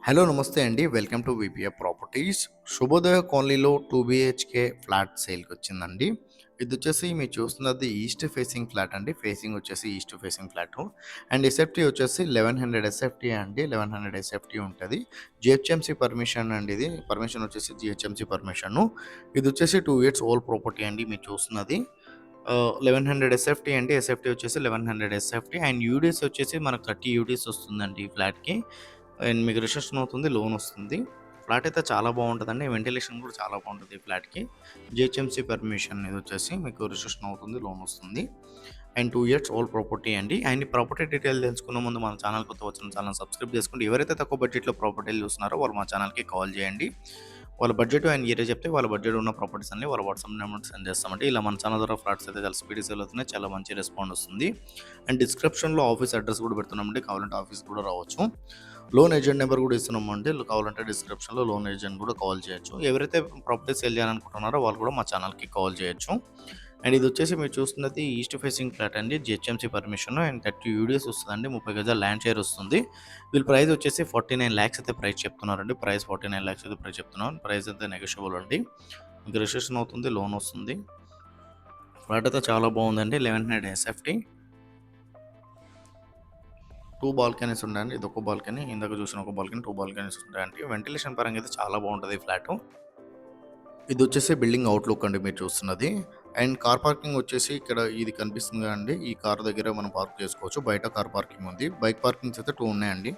Hello నమస్తే అండి. Welcome to VPF properties. Shubhodaya కాలనీలో 2 బీహెచ్‌కే ఫ్లాట్ సేల్‌కొచ్చిందండి. ఇదొచ్చేసి మీరు చూస్తున్నది ఈస్ట్ ఫేసింగ్ ఫ్లాట్ అండి. ఫేసింగ్ వచ్చేసి east facing flat. And SFT వచ్చేసి 1100 ఎస్ఎఫ్‌టీ అండి. 1100 ఎస్ఎఫ్‌టీ ఉంటది. జీహెచ్ఎంసీ పర్మిషన్ అండి ఇది. పర్మిషన్ వచ్చేసి జీహెచ్ఎంసీ పర్మిషను. ఇదొచ్చేసి 2 ఇయర్స్ ఓల్డ్ ప్రాపర్టీ అండి మీరు చూస్తున్నది. 1100 ఎస్ఎఫ్‌టీ అండి. ఎస్ఎఫ్‌టీ వచ్చేసి 1100 ఎస్ఎఫ్‌టీ అండ్ యూడీఎస్ వచ్చేసి మనకు 30 యూడీఎస్ వస్తుందండి ఈ ఫ్లాట్‌కి. అండ్ మీకు రిజిస్ట్రేషన్ అవుతుంది. లోన్ వస్తుంది. ఫ్లాట్ అయితే చాలా బాగుంటుందండి. వెంటిలేషన్ కూడా చాలా బాగుంటుంది ఈ ఫ్లాట్‌కి. జీహెచ్ఎంసీ పర్మిషన్ ఇదొచ్చేసి మీకు రిజిస్ట్రేషన్ అవుతుంది. లోన్ వస్తుంది. అండ్ 2 ఇయర్స్ ఓల్డ్ ప్రాపర్టీ అండి. అండ్ ఈ ప్రాపర్టీ డీటెయిల్ తెలుసుకునే ముందు మన ఛానల్ కొత్తగా వచ్చిన ఛానల్ సబ్స్క్రైబ్ చేసుకోండి. ఎవరైతే తక్కువ బడ్జెట్‌లో ప్రాపర్టీలు చూస్తున్నారో వాళ్ళు మా ఛానల్‌కి కాల్ చేయండి. వాళ్ళ బడ్జెట్ అండ్ ఏరియా చెప్తే వాళ్ళ బడ్జెట్ ఉన్న ప్రాపర్టీస్ అన్ని వాళ్ళ వాట్సాప్ నెంబర్‌కి సెండ్ చేస్తామండి. ఇలా మన ఛానల్ ద్వారా ఫ్లాట్స్ అయితే చాలా స్పీడ్‌గా సేల్ అవుతున్నాయి. చాలా మంచి రెస్పాండ్ వస్తుంది. అండ్ డిస్క్రిప్షన్‌లో ఆఫీస్ అడ్రస్ కూడా పెడుతున్నామండి. కావాలంటే ఆఫీస్‌కి కూడా రావచ్చు. లోన్ ఏజెంట్ నెంబర్ కూడా ఇస్తున్నామండి. కావాలంటే డిస్క్రిప్షన్‌లో లోన్ ఏజెంట్ కూడా కాల్ చేయొచ్చు. ఎవరైతే ప్రాపర్టీ సేల్ చేయాలనుకుంటున్నారో వాళ్ళు కూడా మా ఛానల్‌కి కాల్ చేయొచ్చు. అండ్ ఇది వచ్చేసి మీరు చూస్తున్నది ఈస్ట్ ఫేసింగ్ ఫ్లాట్ అండి. జిహెచ్ఎంసీ పర్మిషన్ అండ్ 30 యూడిఎస్ వస్తుందండి. 30 గజాల ల్యాండ్ షేర్ వస్తుంది. వీళ్ళ ప్రైస్ వచ్చేసి 49 లాక్స్ అయితే ప్రైస్ చెప్తున్నారండి. ప్రైస్ 49 లాక్స్ అయితే ప్రైస్ చెప్తున్నారు. ప్రైస్ అయితే నెగోషియబుల్ అండి. మీకు రిజిస్ట్రేషన్ అవుతుంది. లోన్ వస్తుంది. ఫ్లాట్ అయితే చాలా బాగుందండి. 1100 ఎస్ఎఫ్టీ 2 బాల్కనీస్ ఉన్నాయండి. ఇదొక బాల్కనీ. ఇందాక చూసిన ఒక బాల్కనీ, 2 బాల్కనీస్ ఉంటాయండి. వెంటిలేషన్ పరంగా అయితే చాలా బాగుంటది ఈ ఫ్లాటు. ఇదొచ్చేసి బిల్డింగ్ అవుట్‌లుక్ అండి మీరు చూస్తున్నది. అండ్ కార్ పార్కింగ్ వచ్చేసి ఇక్కడ ఇది కనిపిస్తుంది కదండీ! ఈ కార్ దగ్గర మనం పార్క్ చేసుకోవచ్చు. బయట కార్ పార్కింగ్ ఉంది. బైక్ పార్కింగ్స్ అయితే 2 ఉన్నాయండి.